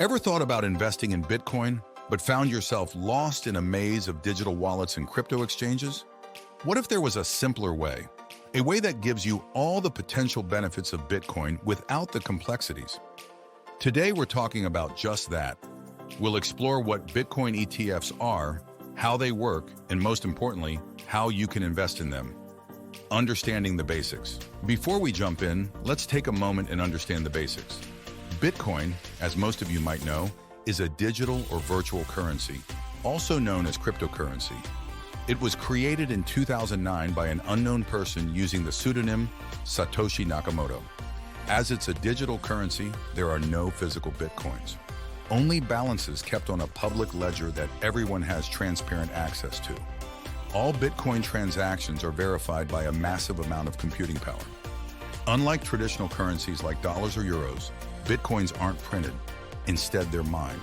Ever thought about investing in Bitcoin, but found yourself lost in a maze of digital wallets and crypto exchanges? What if there was a simpler way? A way that gives you all the potential benefits of Bitcoin without the complexities. Today we're talking about just that. We'll explore what Bitcoin ETFs are, how they work, and most importantly, how you can invest in them. Understanding the basics. Before we jump in, let's take a moment and understand the basics. Bitcoin, as most of you might know, is a digital or virtual currency, also known as cryptocurrency. It was created in 2009 by an unknown person using the pseudonym Satoshi Nakamoto. As it's a digital currency, there are no physical Bitcoins. Only balances kept on a public ledger that everyone has transparent access to. All Bitcoin transactions are verified by a massive amount of computing power. Unlike traditional currencies like dollars or euros, Bitcoins aren't printed. Instead, they're mined.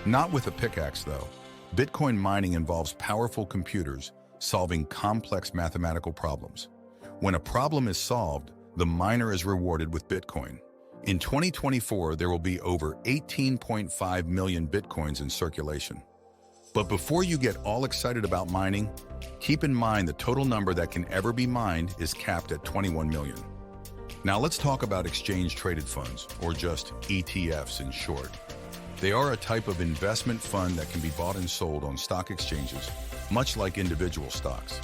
Not with a pickaxe, though. Bitcoin mining involves powerful computers solving complex mathematical problems. When a problem is solved, the miner is rewarded with Bitcoin. In 2024, there will be over 18.5 million Bitcoins in circulation. But before you get all excited about mining, keep in mind the total number that can ever be mined is capped at 21 million. Now let's talk about exchange-traded funds, or just ETFs in short. They are a type of investment fund that can be bought and sold on stock exchanges, much like individual stocks.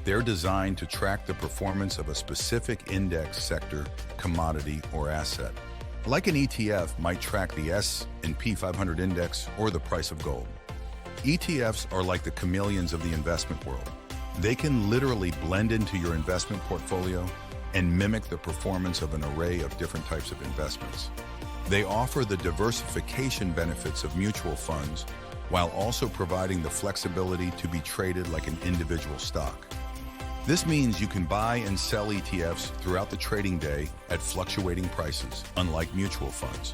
They're designed to track the performance of a specific index sector, commodity, or asset. Like an ETF might track the S&P 500 index or the price of gold. ETFs are like the chameleons of the investment world. They can literally blend into your investment portfolio and mimic the performance of an array of different types of investments. They offer the diversification benefits of mutual funds while also providing the flexibility to be traded like an individual stock. This means you can buy and sell ETFs throughout the trading day at fluctuating prices, unlike mutual funds,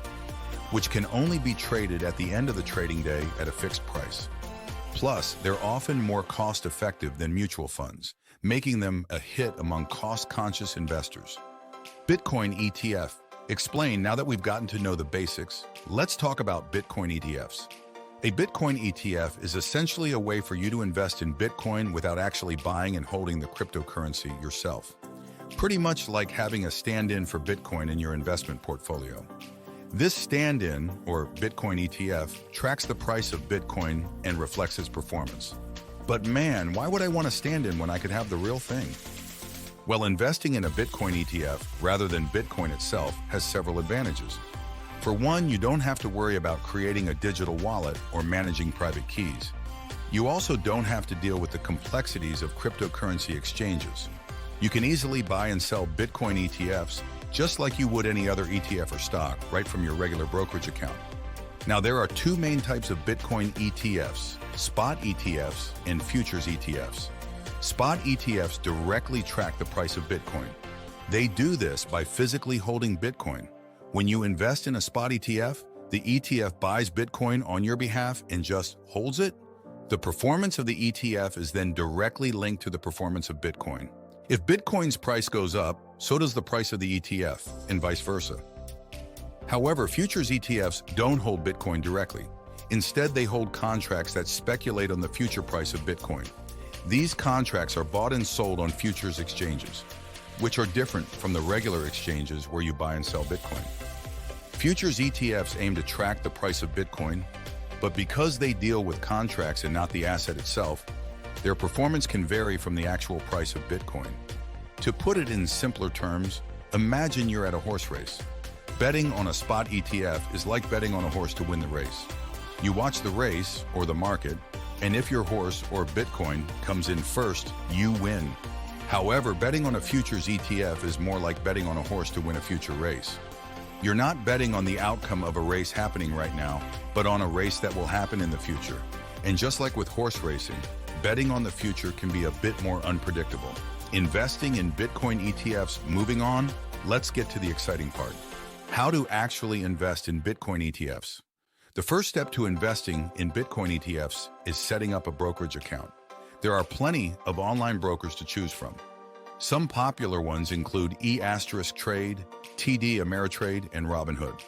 which can only be traded at the end of the trading day at a fixed price. Plus, they're often more cost-effective than mutual funds, making them a hit among cost-conscious investors. Bitcoin ETF. Explain. Now that we've gotten to know the basics, let's talk about Bitcoin ETFs. A Bitcoin ETF is essentially a way for you to invest in Bitcoin without actually buying and holding the cryptocurrency yourself. Pretty much like having a stand-in for Bitcoin in your investment portfolio. This stand-in, or Bitcoin ETF, tracks the price of Bitcoin and reflects its performance. But man, why would I want a stand-in when I could have the real thing? Well, investing in a Bitcoin ETF, rather than Bitcoin itself, has several advantages. For one, you don't have to worry about creating a digital wallet or managing private keys. You also don't have to deal with the complexities of cryptocurrency exchanges. You can easily buy and sell Bitcoin ETFs just like you would any other ETF or stock, right from your regular brokerage account. Now, there are two main types of Bitcoin ETFs, spot ETFs and futures ETFs. Spot ETFs directly track the price of Bitcoin. They do this by physically holding Bitcoin. When you invest in a spot ETF, the ETF buys Bitcoin on your behalf and just holds it. The performance of the ETF is then directly linked to the performance of Bitcoin. If Bitcoin's price goes up, so does the price of the ETF, and vice versa. However, futures ETFs don't hold Bitcoin directly. Instead, they hold contracts that speculate on the future price of Bitcoin. These contracts are bought and sold on futures exchanges, which are different from the regular exchanges where you buy and sell Bitcoin. Futures ETFs aim to track the price of Bitcoin, but because they deal with contracts and not the asset itself, their performance can vary from the actual price of Bitcoin. To put it in simpler terms, imagine you're at a horse race. Betting on a spot ETF is like betting on a horse to win the race. You watch the race, or the market, and if your horse, or Bitcoin, comes in first, you win. However, betting on a futures ETF is more like betting on a horse to win a future race. You're not betting on the outcome of a race happening right now, but on a race that will happen in the future. And just like with horse racing, betting on the future can be a bit more unpredictable. Investing in Bitcoin ETFs. Moving on, let's get to the exciting part. How to actually invest in Bitcoin ETFs. The first step to investing in Bitcoin ETFs is setting up a brokerage account. There are plenty of online brokers to choose from. Some popular ones include eTrade, TD Ameritrade, and Robinhood.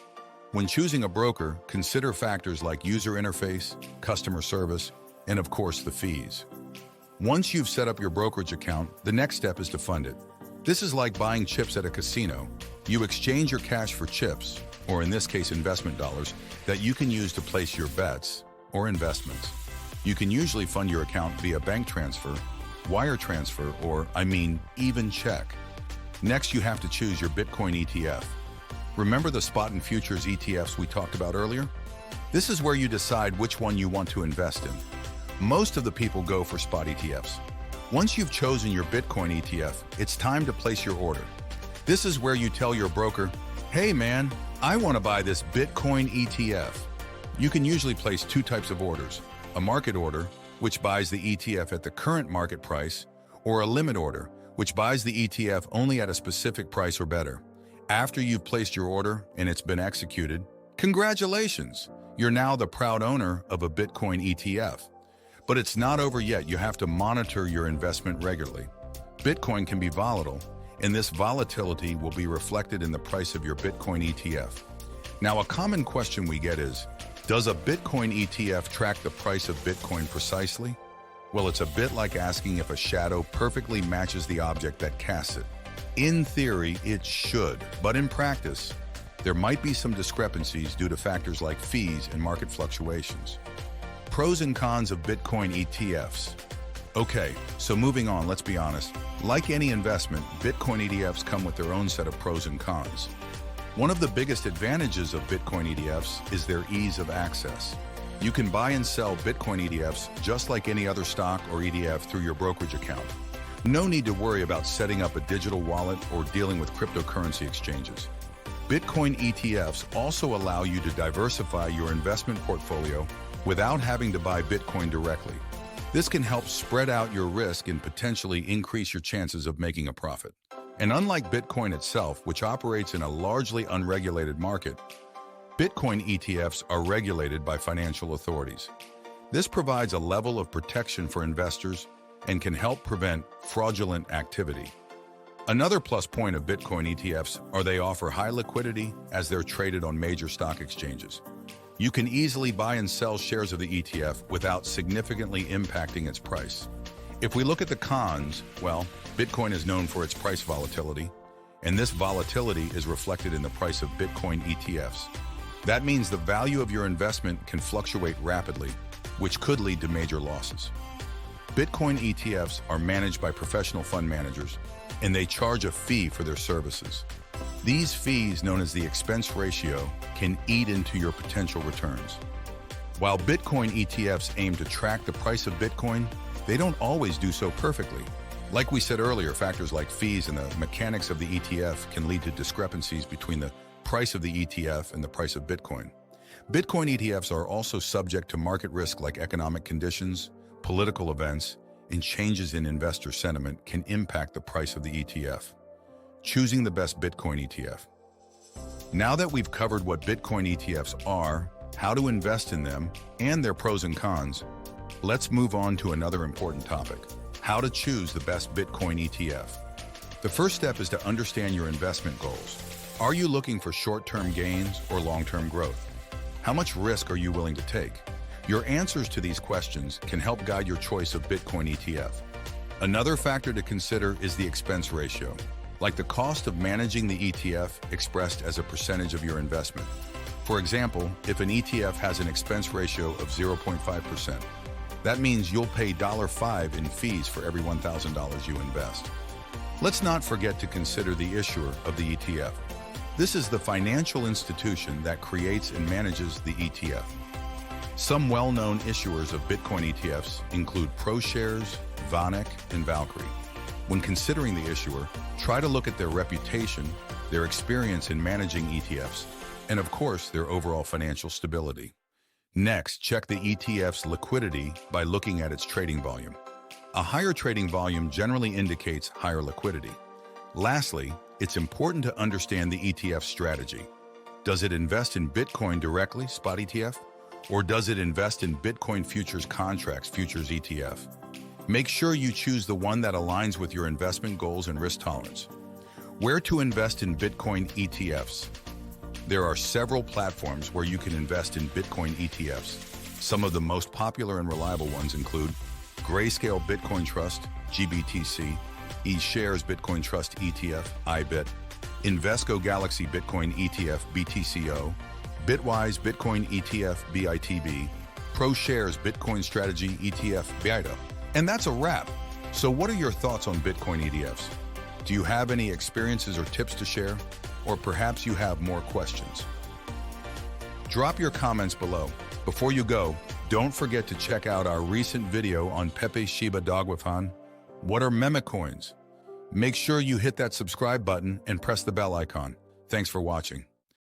When choosing a broker, consider factors like user interface, customer service, and of course the fees. Once you've set up your brokerage account, the next step is to fund it. This is like buying chips at a casino. You exchange your cash for chips, or in this case investment dollars, that you can use to place your bets or investments. You can usually fund your account via bank transfer, wire transfer, or, even check. Next, you have to choose your Bitcoin ETF. Remember the spot and futures ETFs we talked about earlier? This is where you decide which one you want to invest in. Most of the people go for spot ETFs. Once you've chosen your Bitcoin ETF, it's time to place your order. This is where you tell your broker, "Hey man, I want to buy this Bitcoin ETF." You can usually place two types of orders: a market order, which buys the ETF at the current market price, or a limit order, which buys the ETF only at a specific price or better. After you've placed your order and it's been executed, congratulations! You're now the proud owner of a Bitcoin ETF. But it's not over yet. You have to monitor your investment regularly. Bitcoin can be volatile, and this volatility will be reflected in the price of your Bitcoin ETF. Now, a common question we get is, does a Bitcoin ETF track the price of Bitcoin precisely? Well, it's a bit like asking if a shadow perfectly matches the object that casts it. In theory, it should, but in practice, there might be some discrepancies due to factors like fees and market fluctuations. Pros and cons of Bitcoin ETFs. Okay, so moving on, let's be honest. Like any investment, Bitcoin ETFs come with their own set of pros and cons. One of the biggest advantages of Bitcoin ETFs is their ease of access. You can buy and sell Bitcoin ETFs just like any other stock or ETF through your brokerage account. No need to worry about setting up a digital wallet or dealing with cryptocurrency exchanges. Bitcoin ETFs also allow you to diversify your investment portfolio without having to buy Bitcoin directly. This can help spread out your risk and potentially increase your chances of making a profit. And unlike Bitcoin itself, which operates in a largely unregulated market, Bitcoin ETFs are regulated by financial authorities. This provides a level of protection for investors and can help prevent fraudulent activity. Another plus point of Bitcoin ETFs are they offer high liquidity as they're traded on major stock exchanges. You can easily buy and sell shares of the ETF without significantly impacting its price. If we look at the cons, well, Bitcoin is known for its price volatility, and this volatility is reflected in the price of Bitcoin ETFs. That means the value of your investment can fluctuate rapidly, which could lead to major losses. Bitcoin ETFs are managed by professional fund managers, and they charge a fee for their services. These fees, known as the expense ratio, can eat into your potential returns. While Bitcoin ETFs aim to track the price of Bitcoin, they don't always do so perfectly. Like we said earlier, factors like fees and the mechanics of the ETF can lead to discrepancies between the price of the ETF and the price of Bitcoin. Bitcoin ETFs are also subject to market risk like economic conditions, political events, and changes in investor sentiment can impact the price of the ETF. Choosing the best Bitcoin ETF. Now that we've covered what Bitcoin ETFs are, how to invest in them, and their pros and cons, let's move on to another important topic: how to choose the best Bitcoin ETF. The first step is to understand your investment goals. Are you looking for short-term gains or long-term growth? How much risk are you willing to take? Your answers to these questions can help guide your choice of Bitcoin ETF. Another factor to consider is the expense ratio, like the cost of managing the ETF expressed as a percentage of your investment. For example, if an ETF has an expense ratio of 0.5%, that means you'll pay $5 in fees for every $1,000 you invest. Let's not forget to consider the issuer of the ETF. This is the financial institution that creates and manages the ETF. Some well-known issuers of Bitcoin ETFs include ProShares, VanEck, and Valkyrie. When considering the issuer, try to look at their reputation, their experience in managing ETFs, and of course, their overall financial stability. Next, check the ETF's liquidity by looking at its trading volume. A higher trading volume generally indicates higher liquidity. Lastly, it's important to understand the ETF strategy. Does it invest in Bitcoin directly, spot ETF? Or does it invest in Bitcoin futures contracts, futures ETF? Make sure you choose the one that aligns with your investment goals and risk tolerance. Where to invest in Bitcoin ETFs? There are several platforms where you can invest in Bitcoin ETFs. Some of the most popular and reliable ones include Grayscale Bitcoin Trust, GBTC, eShares Bitcoin Trust ETF, IBIT, Invesco Galaxy Bitcoin ETF, BTCO, Bitwise Bitcoin ETF, BITB, ProShares Bitcoin Strategy ETF, BITA. And that's a wrap. So what are your thoughts on Bitcoin ETFs? Do you have any experiences or tips to share? Or perhaps you have more questions? Drop your comments below. Before you go, don't forget to check out our recent video on Pepe Shiba Dogwifan. What are meme coins? Make sure you hit that subscribe button and press the bell icon. Thanks for watching.